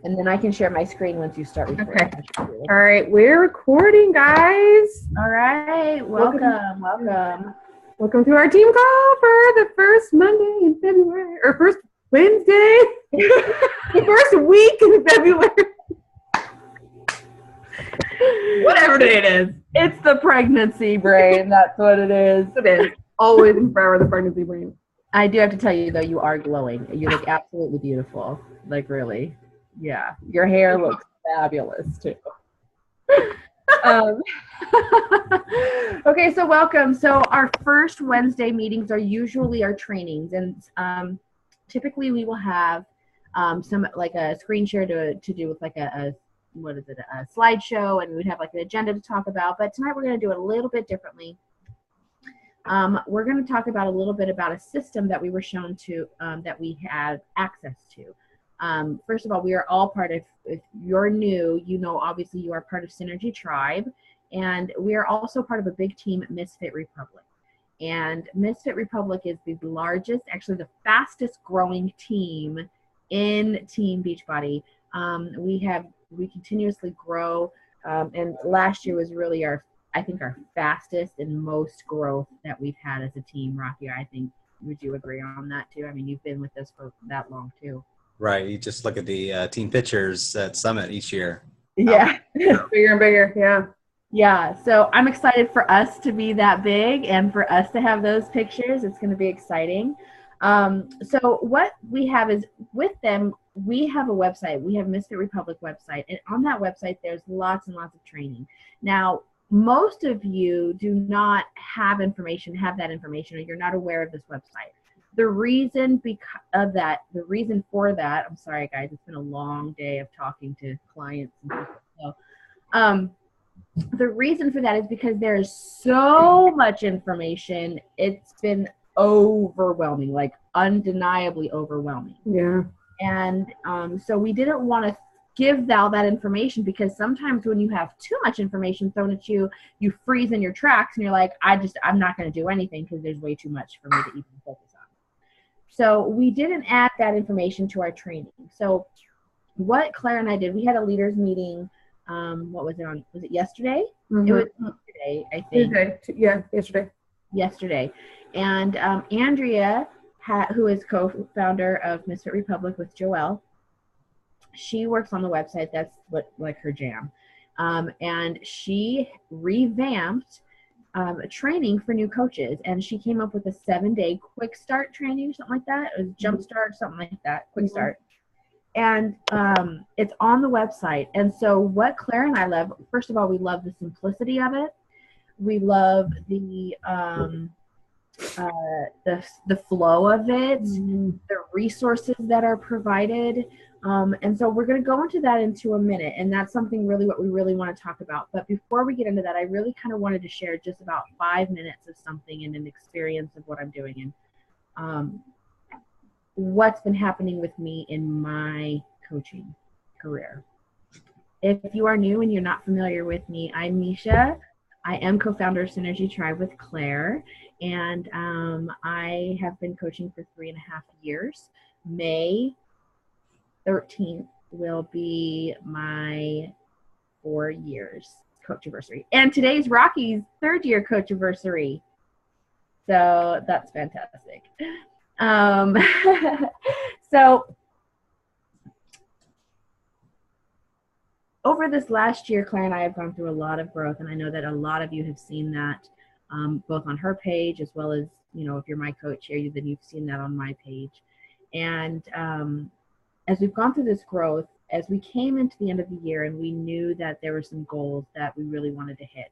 And then I can share my screen once you start recording. Okay. All right, we're recording, guys. All right, welcome. Welcome to our team call for the first Monday in February, or first Wednesday, the first week in February. Whatever day it is. It's the pregnancy brain. That's what it is. It is. Always and forever the pregnancy brain. I do have to tell you, though, you are glowing. You look absolutely beautiful. Like, really. Yeah. Your hair looks fabulous, too. Okay, so welcome. So our first Wednesday meetings are usually our trainings. And typically we will have some, like a screen share to do with like a slideshow, and we'd have like an agenda to talk about. But tonight we're going to do it a little bit differently. We're going to talk about a little bit about a system that we were shown to, that we have access to. First of all, we are all part of, if you're new, you know, obviously you are part of Synergy Tribe, and we are also part of a big team at Misfit Republic. And Misfit Republic is the largest, actually the fastest growing team in Team Beachbody. We continuously grow, and last year was really I think our fastest and most growth that we've had as a team. Rocky, I think, would you agree on that too? I mean, you've been with us for that long too. Right. You just look at the team pictures at Summit each year. Yeah. Bigger and bigger. Yeah. Yeah. So I'm excited for us to be that big and for us to have those pictures. It's going to be exciting. So what we have is, with them, we have a website. We have Misfit Republic website. And on that website, there's lots and lots of training. Now, most of you do not have that information, or you're not aware of this website. The reason for that, I'm sorry guys, it's been a long day of talking to clients and people. So, the reason for that is because there's so much information. It's been overwhelming, like undeniably overwhelming. Yeah. And so we didn't want to give all that information, because sometimes when you have too much information thrown at you, you freeze in your tracks and you're like, I'm not going to do anything because there's way too much for me to even focus on. So we didn't add that information to our training. So what Claire and I did, we had a leaders meeting. What was it on? Was it yesterday? Mm-hmm. It was yesterday, I think. Yesterday. Yesterday. And Andrea, who is co-founder of Misfit Republic with Joelle, she works on the website. That's like her jam. And she revamped training for new coaches, and she came up with a 7-day quick start training, something like that. It was jump start, something like that, quick start. And it's on the website. And so what Claire and I love, first of all, we love the simplicity of it. We love the flow of it, the resources that are provided. And so we're going to go into that into a minute, and that's something what we really want to talk about. But before we get into that, I really kind of wanted to share just about 5 minutes of something and an experience of what I'm doing and what's been happening with me in my coaching career. If you are new and you're not familiar with me, I'm Misha. I am co-founder of Synergy Tribe with Claire, and I have been coaching for 3.5 years. May 13th will be my 4 years coach anniversary. And today's Rocky's 3rd year coach anniversary. So that's fantastic. So over this last year, Claire and I have gone through a lot of growth, and I know that a lot of you have seen that both on her page, as well as, you know, if you're my coach here, then you've seen that on my page. And as we've gone through this growth, as we came into the end of the year and we knew that there were some goals that we really wanted to hit,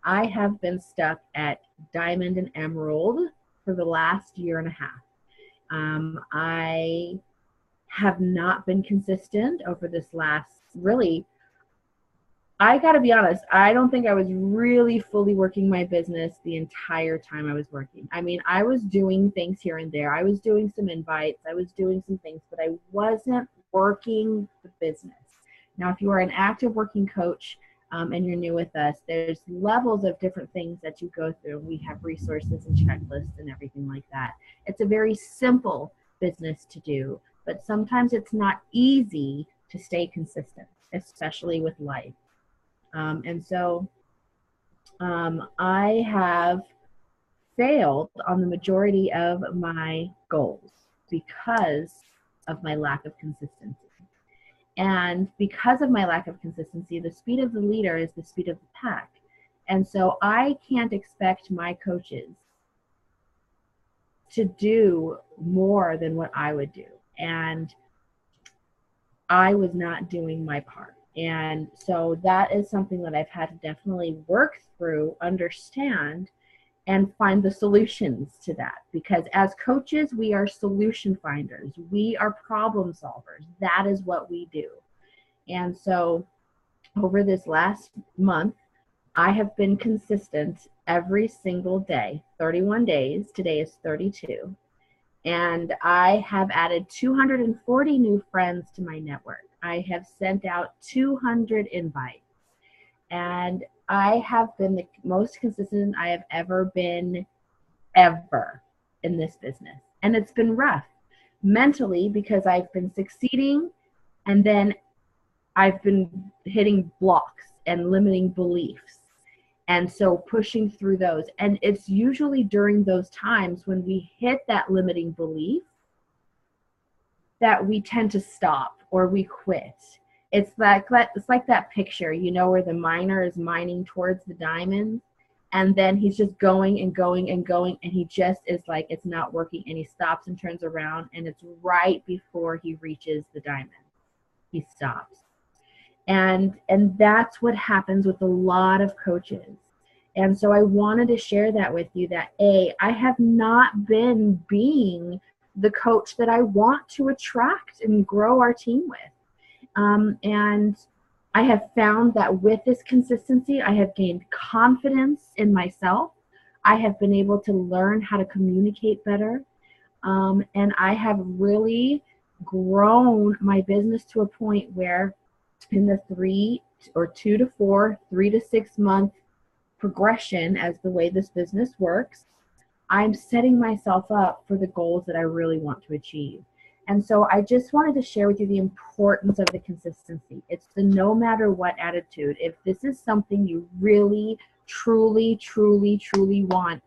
I have been stuck at Diamond and Emerald for the last 1.5 years. I have not been consistent over this last, really, I got to be honest, I don't think I was really fully working my business the entire time I was working. I mean, I was doing things here and there. I was doing some invites. I was doing some things, but I wasn't working the business. Now, if you are an active working coach and you're new with us, there's levels of different things that you go through. We have resources and checklists and everything like that. It's a very simple business to do, but sometimes it's not easy to stay consistent, especially with life. And so I have failed on the majority of my goals because of my lack of consistency. And because of my lack of consistency, the speed of the leader is the speed of the pack. And so I can't expect my coaches to do more than what I would do. And I was not doing my part. And so that is something that I've had to definitely work through, understand, and find the solutions to that. Because as coaches, we are solution finders. We are problem solvers. That is what we do. And so over this last month, I have been consistent every single day, 31 days. Today is 32. And I have added 240 new friends to my network. I have sent out 200 invites. And I have been the most consistent I have ever been in this business. And it's been rough mentally because I've been succeeding and then I've been hitting blocks and limiting beliefs. And so pushing through those. And it's usually during those times when we hit that limiting belief that we tend to stop or we quit. It's like that picture, you know, where the miner is mining towards the diamond and then he's just going and going and going and he just is like, it's not working, and he stops and turns around and it's right before he reaches the diamond. He stops. And that's what happens with a lot of coaches. And so I wanted to share that with you that I have not been being the coach that I want to attract and grow our team with. And I have found that with this consistency, I have gained confidence in myself. I have been able to learn how to communicate better. And I have really grown my business to a point where in the 3 to 6 month progression as the way this business works, I'm setting myself up for the goals that I really want to achieve. And so I just wanted to share with you the importance of the consistency. It's the no matter what attitude. If this is something you really, truly, truly, truly want,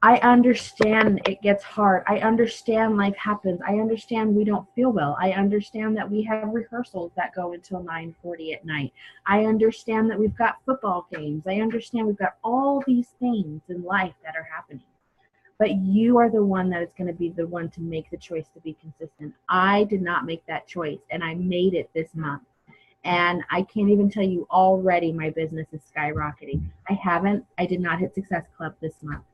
I understand it gets hard. I understand life happens. I understand we don't feel well. I understand that we have rehearsals that go until 9:40 at night. I understand that we've got football games. I understand we've got all these things in life that are happening. But you are the one that is going to be the one to make the choice to be consistent. I did not make that choice, and I made it this month. And I can't even tell you already my business is skyrocketing. I did not hit Success Club this month.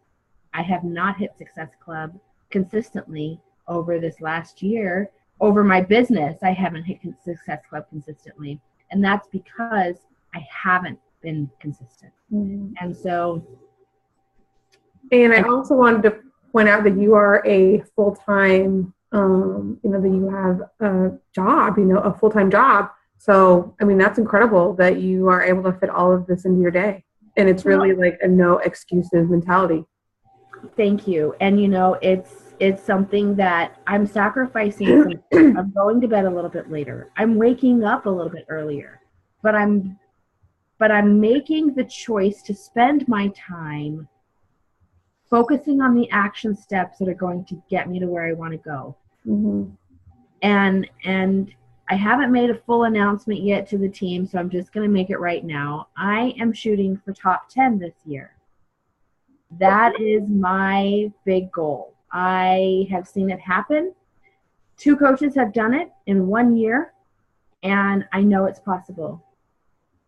I have not hit Success Club consistently over this last year. Over my business, I haven't hit Success Club consistently. And that's because I haven't been consistent. Mm-hmm. And so... And I also wanted to point out that you are a full-time, that you have a job, a full-time job. So, I mean, that's incredible that you are able to fit all of this into your day. And it's really like a no excuses mentality. Thank you. And, it's something that I'm sacrificing. I'm going to bed a little bit later. I'm waking up a little bit earlier. But I'm making the choice to spend my time focusing on the action steps that are going to get me to where I want to go. Mm-hmm. And I haven't made a full announcement yet to the team, so I'm just going to make it right now. I am shooting for top 10 this year. That is my big goal. I have seen it happen. 2 coaches have done it in 1 year, and I know it's possible.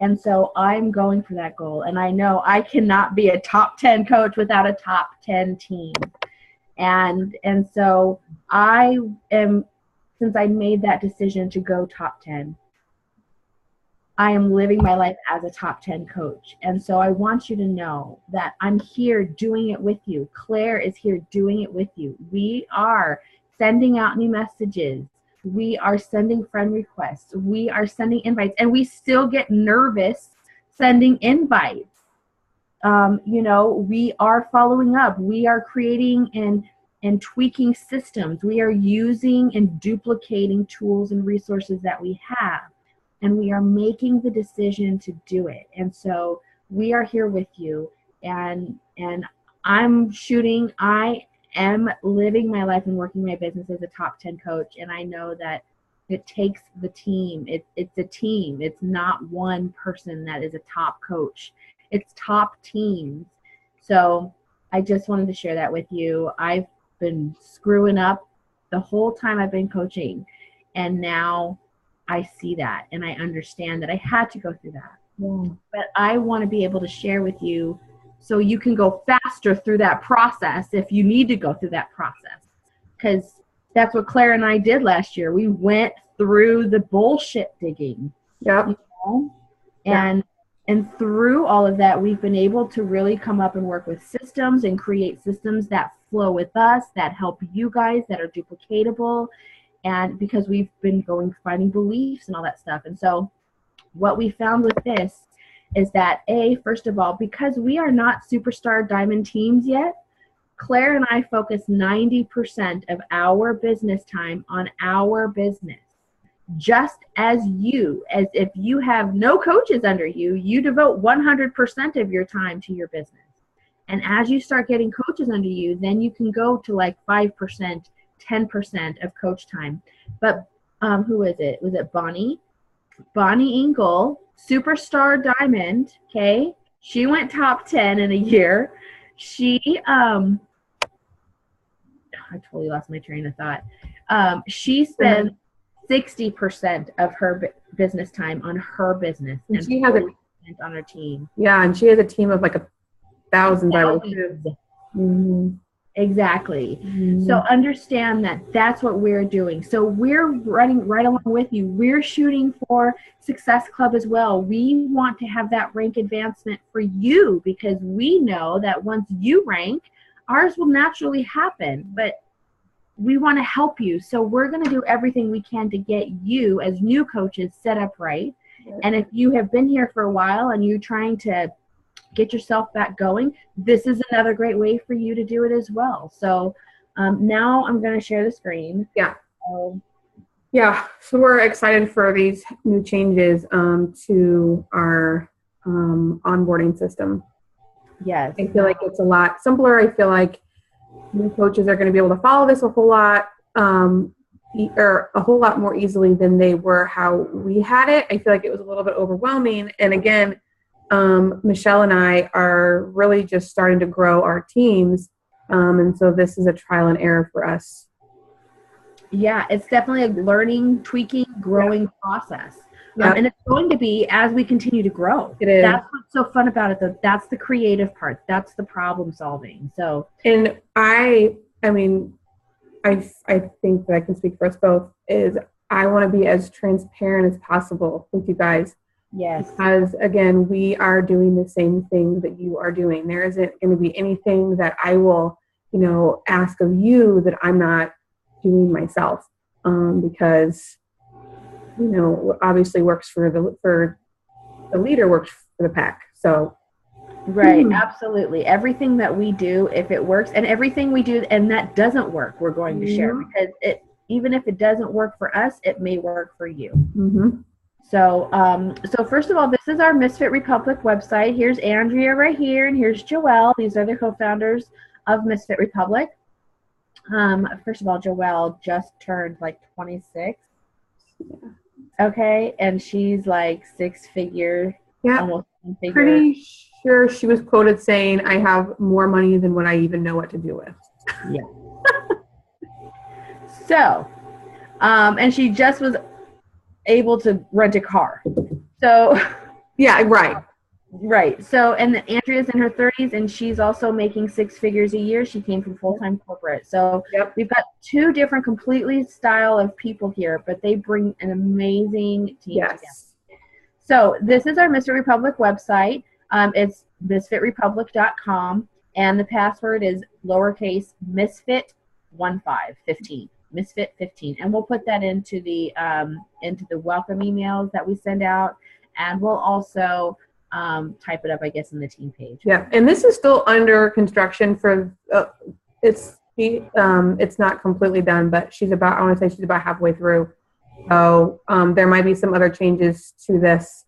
And so I'm going for that goal. And I know I cannot be a top 10 coach without a top 10 team. And so since I made that decision to go top 10, I am living my life as a top 10 coach. And so I want you to know that I'm here doing it with you. Claire is here doing it with you. We are sending out new messages. We are sending friend requests. We are sending invites, and we still get nervous sending invites. We are following up. We are creating and and tweaking systems. We are using and duplicating tools and resources that we have, and we are making the decision to do it. And so we are here with you, and I am living my life and working my business as a top 10 coach, and I know that it takes the team. It's a team. It's not one person that is a top coach. It's top teams. So I just wanted to share that with you. I've been screwing up the whole time I've been coaching, and now I see that and I understand that I had to go through that. Yeah. But I want to be able to share with you so you can go faster through that process if you need to go through that process. Because that's what Claire and I did last year. We went through the bullshit digging. Yep. You know? And through all of that, we've been able to really come up and work with systems and create systems that flow with us, that help you guys, that are duplicatable. And because we've been finding beliefs and all that stuff. And so what we found with this is that, first of all, because we are not superstar diamond teams yet, Claire and I focus 90% of our business time on our business. Just as if you have no coaches under you, you devote 100% of your time to your business. And as you start getting coaches under you, then you can go to like 5%, 10% of coach time. But who is it? Was it Bonnie? Bonnie Engel, superstar diamond, okay? She went top 10 in a year. She, I totally lost my train of thought. She spends 60% of her business time on her business, and she has on her team. Yeah, and she has a team of like 1,000 diamonds. Mm-hmm. Exactly. Mm-hmm. So understand that that's what we're doing. So we're running right along with you. We're shooting for Success Club as well. We want to have that rank advancement for you, because we know that once you rank, ours will naturally happen. But we want to help you. So we're going to do everything we can to get you as new coaches set up right. And if you have been here for a while and you're trying to get yourself back going, this is another great way for you to do it as well. So now I'm going to share the screen. Yeah. So we're excited for these new changes to our onboarding system. Yes. I feel like it's a lot simpler. I feel like new coaches are going to be able to follow this a whole lot more easily than they were how we had it. I feel like it was a little bit overwhelming. And again, Michelle and I are really just starting to grow our teams. And so this is a trial and error for us. Yeah, it's definitely a learning, tweaking, growing process. And it's going to be as we continue to grow. It is. That's what's so fun about it, though. That's the creative part. That's the problem solving. So, and I think that I can speak for us both, is I want to be as transparent as possible with you guys. Yes. Because again, we are doing the same thing that you are doing. There isn't going to be anything that I will, ask of you that I'm not doing myself. Because obviously works for the leader, works for the pack. So, right, absolutely. Everything that we do, if it works, and everything we do and that doesn't work, we're going to share, because even if it doesn't work for us, it may work for you. Mm-hmm. So, so first of all, this is our Misfit Republic website. Here's Andrea right here, and here's Joelle. These are the co-founders of Misfit Republic. First of all, Joelle just turned like 26. Yeah. Okay, and she's like six-figure, almost seven-figure. Pretty sure she was quoted saying, "I have more money than what I even know what to do with." Yeah. So, and she just was able to rent a car. So, yeah, right. Right. So, and then Andrea's in her 30s, and she's also making six figures a year. She came from full-time corporate. So we've got two different completely style of people here, but they bring an amazing team together. So this is our Misfit Republic website. It's misfitrepublic.com, and the password is lowercase misfit15, misfit15. And we'll put that into the welcome emails that we send out, and we'll also type it up, I guess, in the team page. Yeah, and this is still under construction for it's It's not completely done, but I want to say she's about halfway through. So there might be some other changes to this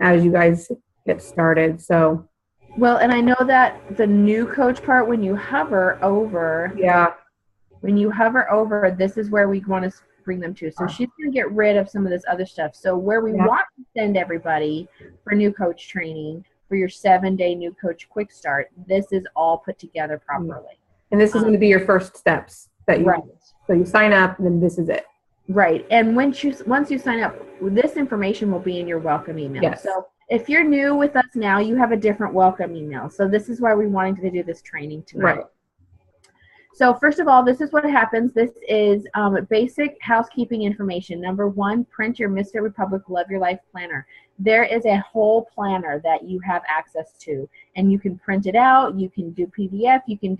as you guys get started. So, well, and I know that the new coach part, when you hover over, this is where we want to bring them to. So she's going to get rid of some of this other stuff. So where we want to send everybody for new coach training for your 7-day new coach quick start, this is all put together properly. And this is going to be your first steps that you So you sign up, and then this is it. Right. And once you sign up, this information will be in your welcome email. Yes. So if you're new with us now, you have a different welcome email. So this is why we wanted to do this training tonight. Right. So first of all, this is what happens. This is basic housekeeping information. Number 1, print your Mr. Republic Love Your Life planner. There is a whole planner that you have access to, and you can print it out. You can do PDF. You can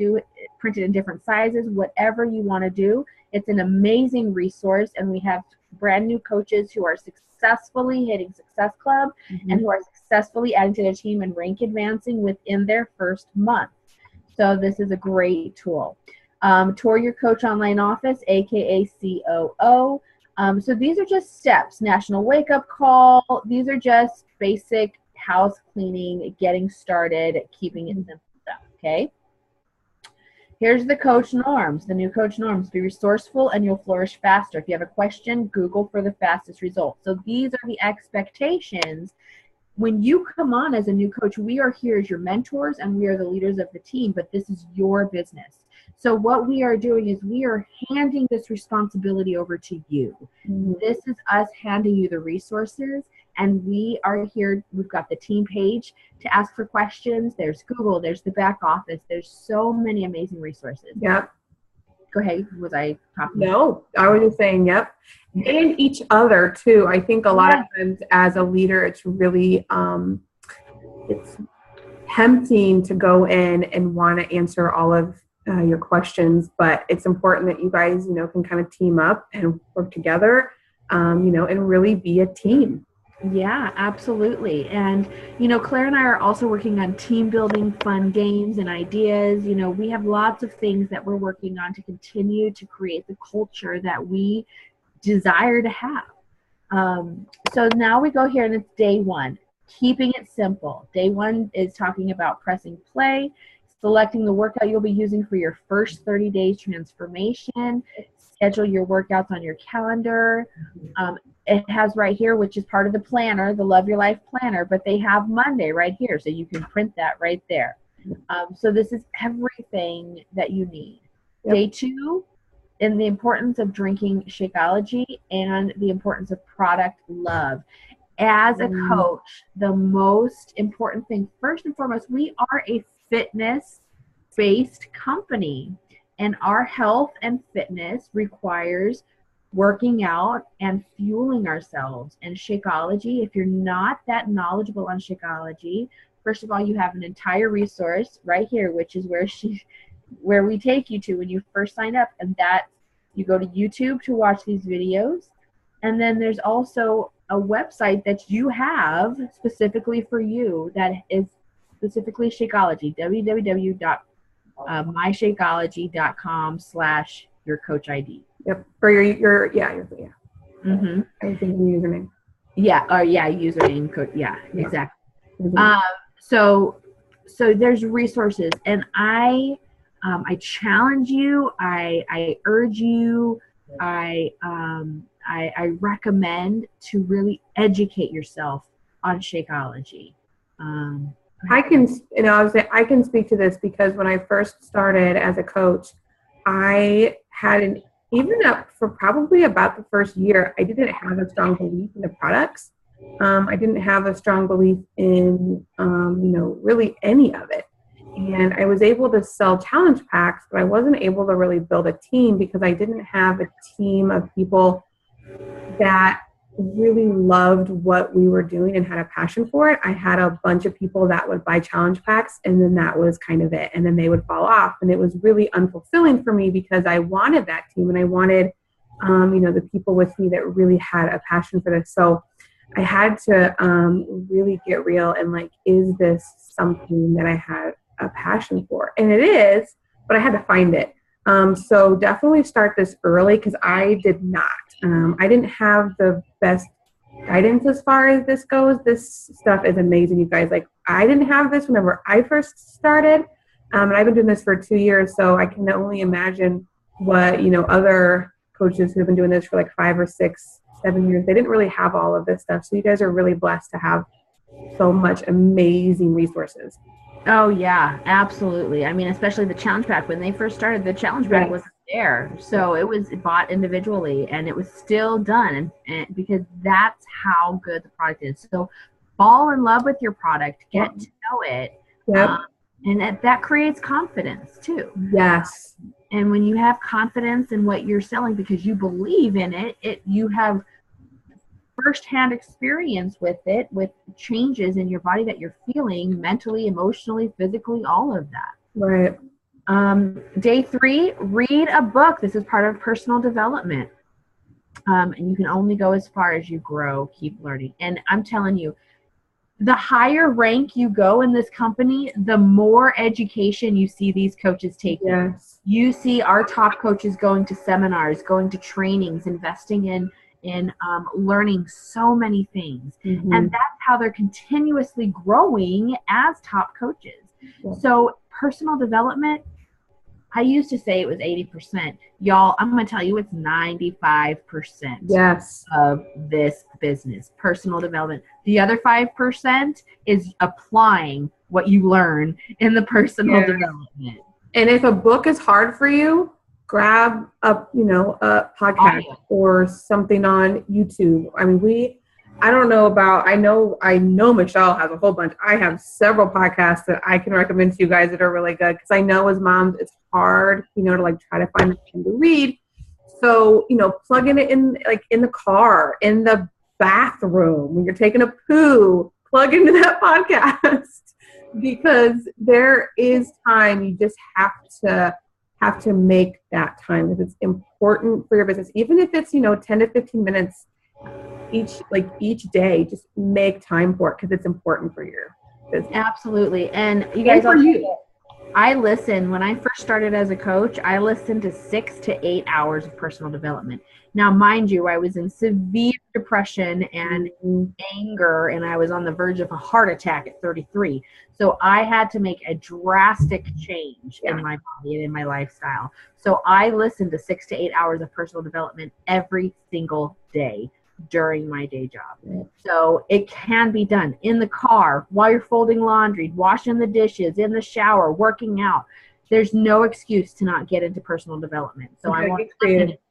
print it in different sizes, whatever you want to do. It's an amazing resource, and we have brand new coaches who are successfully hitting Success Club and who are successfully adding to their team and rank advancing within their first month. So this is a great tool. Tour your coach online office, aka COO. So these are just steps. National wake up call. These are just basic house cleaning, getting started, keeping it simple stuff. Okay. Here's the coach norms, the new coach norms. Be resourceful and you'll flourish faster. If you have a question, Google for the fastest result. So these are the expectations. When you come on as a new coach, we are here as your mentors and we are the leaders of the team, but this is your business. So what we are doing is we are handing this responsibility over to you. This is us handing you the resources, and we are here. We've got the team page to ask for questions. There's Google, there's the back office. There's so many amazing resources. Yep. Go ahead. Was I talking? No, I was just saying, yep. And each other too. I think a lot of times as a leader, it's really, it's tempting to go in and want to answer all of your questions, but it's important that you guys, can kind of team up and work together, and really be a team. Yeah, absolutely. And, Claire and I are also working on team building, fun games and ideas. We have lots of things that we're working on to continue to create the culture that we desire to have. So now we go here and it's day 1, keeping it simple. Day 1 is talking about pressing play, selecting the workout you'll be using for your first 30 days transformation, schedule your workouts on your calendar. It has right here, which is part of the planner, the Love Your Life planner, but they have Monday right here, so you can print that right there. So this is everything that you need. Yep. Day 2, in the importance of drinking Shakeology and the importance of product love. As a coach, the most important thing, first and foremost, we are a fitness-based company, and our health and fitness requires working out and fueling ourselves. And Shakeology, if you're not that knowledgeable on Shakeology, first of all, you have an entire resource right here, which is where we take you to when you first sign up, and that you go to YouTube to watch these videos. And then there's also a website that you have specifically for you that is specifically Shakeology, www.myshakeology.com/yourcoachid. Yep. For your Everything username. Username code. Yeah, exactly. So there's resources, and I challenge you. I urge you. I recommend to really educate yourself on Shakeology. I can speak to this because when I first started as a coach, I had even up for probably about the first year, I didn't have a strong belief in the products. I didn't have a strong belief in, really any of it. And I was able to sell challenge packs, but I wasn't able to really build a team because I didn't have a team of people that really loved what we were doing and had a passion for it. I had a bunch of people that would buy challenge packs, and then that was kind of it. And then they would fall off. And it was really unfulfilling for me because I wanted that team, and I wanted, the people with me that really had a passion for this. So I had to really get real and is this something that I had a passion for? And it is, but I had to find it. So definitely start this early because I did not. I didn't have the best guidance as far as this goes. This stuff is amazing, you guys. Like, I didn't have this whenever I first started, and I've been doing this for 2 years, so I can only imagine what, other coaches who have been doing this for like 5 or 6, 7 years, they didn't really have all of this stuff. So you guys are really blessed to have so much amazing resources. Oh yeah, absolutely. I mean, especially the challenge pack. When they first started, the challenge pack wasn't there. So it was bought individually and it was still done. And because that's how good the product is. So fall in love with your product, get to know it. Yep. And that creates confidence too. Yes. And when you have confidence in what you're selling because you believe in it, you have firsthand experience with it, with changes in your body that you're feeling mentally, emotionally, physically, all of that. Right. Day 3, read a book. This is part of personal development. And you can only go as far as you grow, keep learning. And I'm telling you, the higher rank you go in this company, the more education you see these coaches taking. Yes. You see our top coaches going to seminars, going to trainings, investing in learning so many things. Mm-hmm. And that's how they're continuously growing as top coaches. Yeah. So personal development, I used to say it was 80%. Y'all, I'm going to tell you it's 95% of this business, personal development. The other 5% is applying what you learn in the personal development. And if a book is hard for you, grab a podcast or something on YouTube. I mean, I know Michelle has a whole bunch. I have several podcasts that I can recommend to you guys that are really good because I know as moms it's hard, to like try to find something to read. So, plug in it in the car, in the bathroom, when you're taking a poo, plug into that podcast because there is time. You just have to make that time because it's important for your business. Even if it's, 10 to 15 minutes each day, just make time for it because it's important for your business. Absolutely. And you guys, I listen, when I first started as a coach, I listened to 6 to 8 hours of personal development. Now, mind you, I was in severe depression and anger, and I was on the verge of a heart attack at 33. So I had to make a drastic change in my body and in my lifestyle. So I listened to 6 to 8 hours of personal development every single day during my day job. So it can be done in the car, while you're folding laundry, washing the dishes, in the shower, working out. There's no excuse to not get into personal development. So I want to listen to this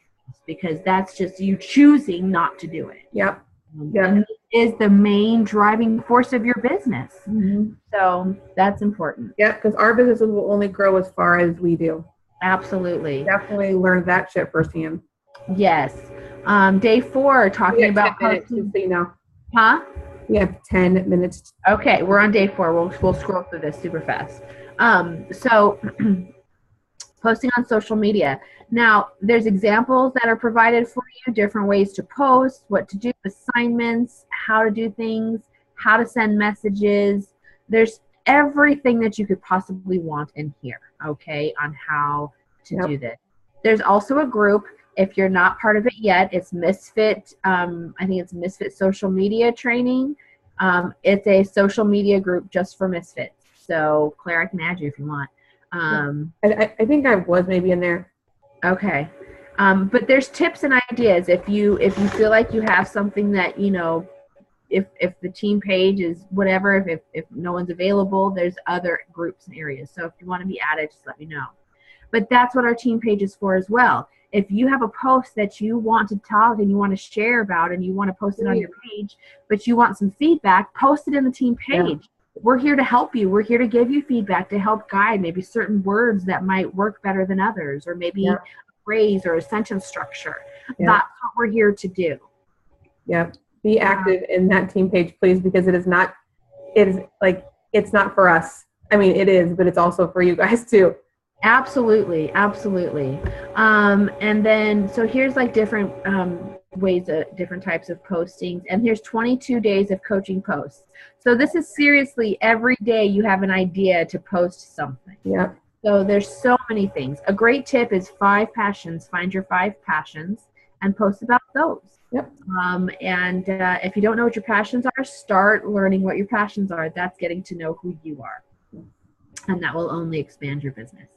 because that's just you choosing not to do it. Yep. And it is the main driving force of your business. Mm-hmm. So that's important. Yeah, because our businesses will only grow as far as we do. Absolutely. Definitely learned that shit firsthand. Yes. Day 4, talking about posting. Huh? We have 10 minutes. Okay, we're on day 4. We'll scroll through this super fast. So posting on social media. Now, there's examples that are provided for you, different ways to post, what to do, assignments, how to do things, how to send messages. There's everything that you could possibly want in here, okay, on how to do this. There's also a group. If you're not part of it yet, it's Misfit. I think it's Misfit Social Media Training. It's a social media group just for Misfits. So, Claire, I can add you if you want. I think I was maybe in there. Okay. But there's tips and ideas. If you feel like you have something that, if the team page is whatever, if no one's available, there's other groups and areas. So if you want to be added, just let me know. But that's what our team page is for as well. If you have a post that you want to talk and you want to share about and you want to post it on your page, but you want some feedback, post it in the team page. Yeah. We're here to help you. We're here to give you feedback, to help guide maybe certain words that might work better than others, or maybe a phrase or a sentence structure. Yeah. That's what we're here to do. Yep. Be active in that team page, please, because it's not for us. I mean, it is, but it's also for you guys too. Absolutely. Absolutely. And then, so here's like different ways, different types of postings. And here's 22 days of coaching posts. So this is seriously every day you have an idea to post something. Yeah. So there's so many things. A great tip is 5 passions. Find your 5 passions and post about those. Yep. If you don't know what your passions are, start learning what your passions are. That's getting to know who you are. And that will only expand your business.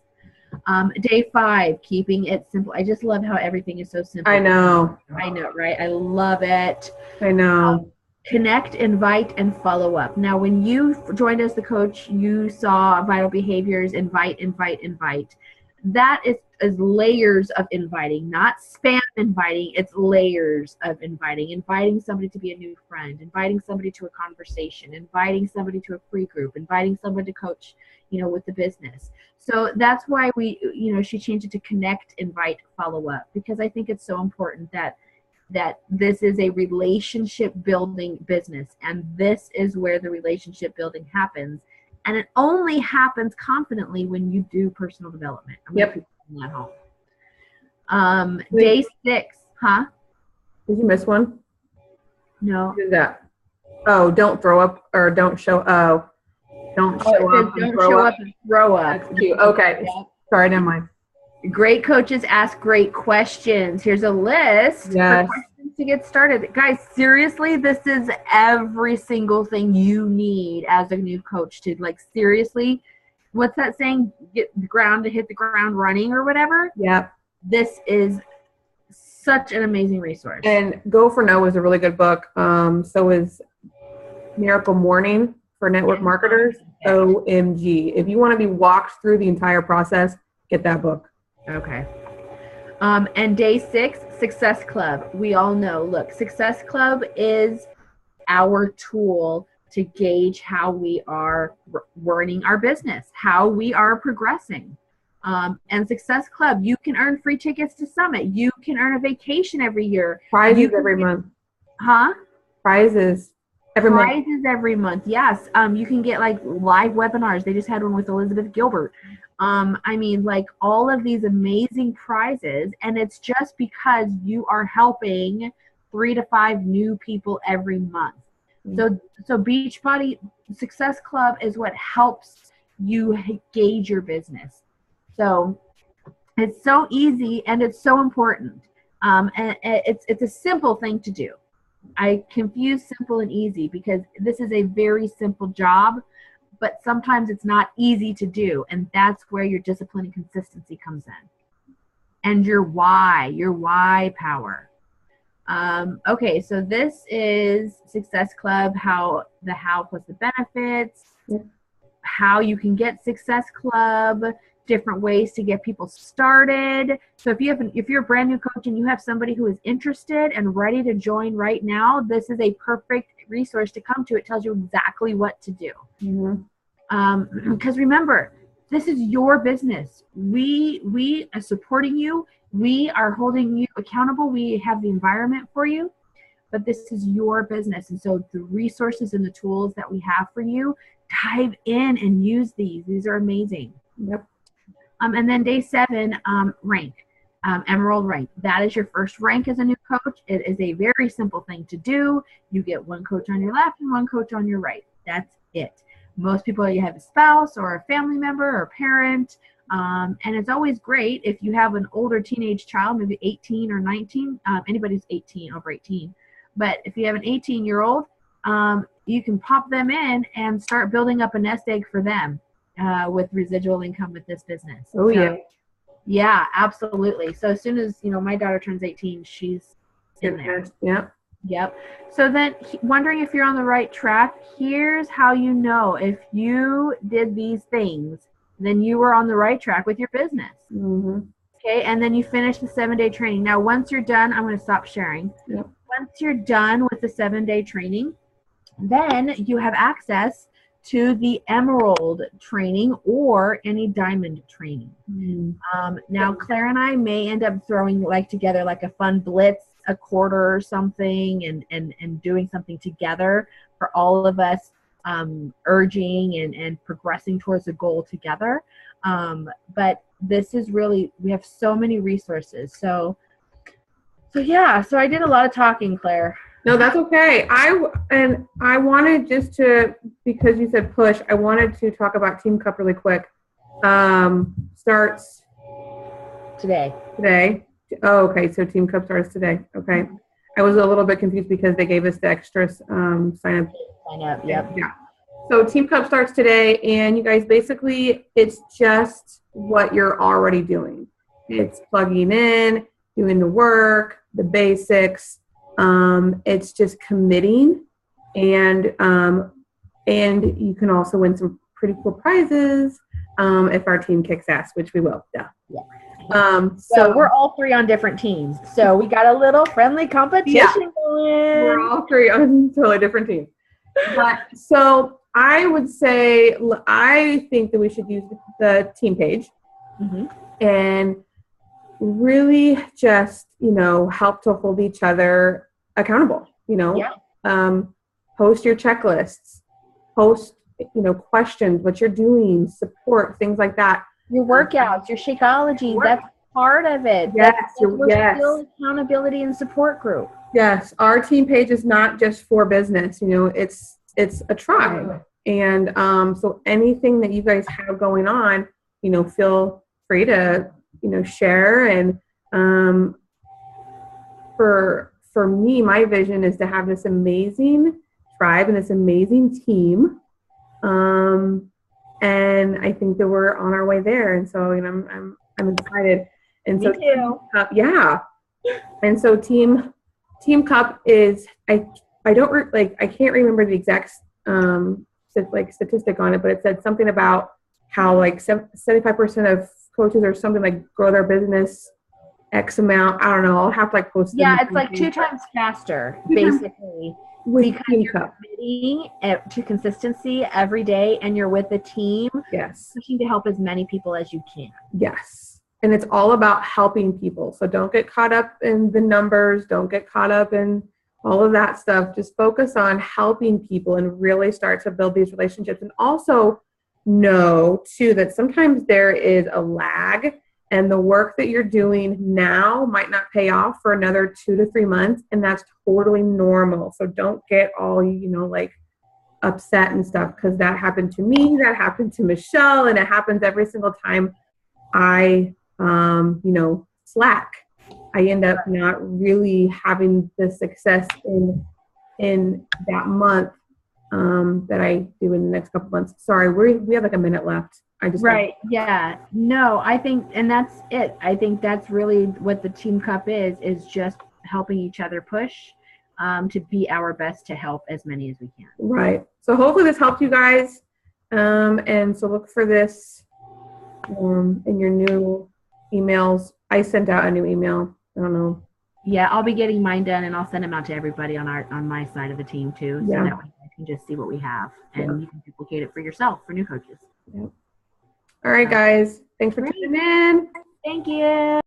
Day 5, keeping it simple. I just love how everything is so simple. I know, right? I love it. I know. Connect, invite, and follow up. Now, when you joined as the coach, you saw vital behaviors, invite. That is layers of inviting, not spam inviting. It's layers of inviting somebody to be a new friend, inviting somebody to a conversation, inviting somebody to a free group, inviting someone to coach, with the business. So that's why she changed it to connect, invite, follow up, because I think it's so important that this is a relationship building business, and this is where the relationship building happens. And it only happens confidently when you do personal development. I'm Yep. going to put that home. Day 6, huh? Did you miss one? No. What is that? Oh, don't throw up or don't show. Oh, don't show up. Don't show up and throw up. That's cute. Okay. Yep. Sorry, never mind. Great coaches ask great questions. Here's a list Yes. for questions to get started. Guys, seriously, this is every single thing you need as a new coach to, seriously, what's that saying? Get the ground to hit the ground running or whatever. Yep. This is such an amazing resource. And Go for No is a really good book. So is Miracle Morning for network marketers. OMG. If you want to be walked through the entire process, get that book. Okay. And day 6, Success Club. We all know, look, Success Club is our tool to gauge how we are running our business, how we are progressing. And Success Club, you can earn free tickets to Summit. You can earn a vacation every year. Prizes every month. Huh? Prizes every month. Yes. You can get live webinars. They just had one with Elizabeth Gilbert. All of these amazing prizes, and it's just because you are helping 3 to 5 new people every month. So Beachbody Success Club is what helps you gauge your business. So it's so easy and it's so important. And it's a simple thing to do. I confuse simple and easy because this is a very simple job, but sometimes it's not easy to do. And that's where your discipline and consistency comes in. And your why power. Okay, so this is Success Club, how plus the benefits, how you can get Success Club, different ways to get people started. So if you're a brand new coach and you have somebody who is interested and ready to join right now, this is a perfect resource to come to. It tells you exactly what to do. Mm-hmm. Because remember, this is your business. We are supporting you. We are holding you accountable. We have the environment for you, but this is your business. And so the resources and the tools that we have for you, dive in and use these. These are amazing. Yep. And then day 7, rank, Emerald rank. That is your first rank as a new coach. It is a very simple thing to do. You get one coach on your left and one coach on your right. That's it. Most people, you have a spouse or a family member or a parent. And it's always great if you have an older teenage child, maybe 18 or 19, anybody's over 18. But if you have an 18-year-old, you can pop them in and start building up a nest egg for them. With residual income with this business. Oh, yeah. Yeah, absolutely. So as soon as, my daughter turns 18, she's in there. Yeah. Yep. So then wondering if you're on the right track, here's how you know if you did these things, then you were on the right track with your business. Mm-hmm. Okay. And then you finish the 7-day training. Now, once you're done, I'm going to stop sharing. Yep. Once you're done with the 7-day training, then you have access to the Emerald training or any Diamond training. Now, Claire and I may end up throwing together a fun blitz, a quarter or something, and doing something together for all of us, urging and progressing towards a goal together. But this is really, we have so many resources. So yeah, so I did a lot of talking, Claire. No, that's okay. I wanted just to, because you said push, I wanted to talk about Team Cup really quick. starts Today. Oh, okay. So Team Cup starts today. Okay. I was a little bit confused because they gave us the extra sign up. Sign up. Yep. Yeah. So Team Cup starts today, and you guys basically, it's just what you're already doing. It's plugging in, doing the work, the basics. It's just committing, and you can also win some pretty cool prizes if our team kicks ass, which we will. Yeah. So we're all three on different teams. So we got a little friendly competition going. We're all three on totally different teams. But so I would say, I think that we should use the team page and really just, help to hold each other accountable, post your checklists, post, questions, what you're doing, support, things like that. Your workouts, your Shakeology, that's part of it. Yes, we're still accountability and support group. Yes, our team page is not just for business. It's a tribe, and so anything that you guys have going on, feel free to share. And for me, my vision is to have this amazing tribe and this amazing team. And I think that we're on our way there. And so, I'm excited. And so, yeah. And so Team Cup is, I can't remember the exact statistic on it, but it said something about how 75% of coaches or something grow their business X amount. I don't know. I'll have to post it. Yeah, it's 2 times faster, basically. Because you're committing to consistency every day, and you're with the team. Yes. Pushing to help as many people as you can. Yes. And it's all about helping people. So don't get caught up in the numbers. Don't get caught up in all of that stuff. Just focus on helping people and really start to build these relationships. And also know, too, that sometimes there is a lag, and the work that you're doing now might not pay off for another 2 to 3 months, and that's totally normal. So don't get all, upset and stuff, because that happened to me, that happened to Michelle, and it happens every single time I, slack. I end up not really having the success in that month that I do in the next couple months. Sorry, we have a minute left. Yeah. No, I think, and that's it. I think that's really what the Team Cup is just helping each other push to be our best to help as many as we can. Right. So hopefully this helped you guys. And so look for this in your new emails. I sent out a new email. I don't know. Yeah, I'll be getting mine done, and I'll send them out to everybody on my side of the team too. So that way you can just see what we have, and you can duplicate it for yourself for new coaches. Yep. All right, guys. Thanks for tuning in. Thank you.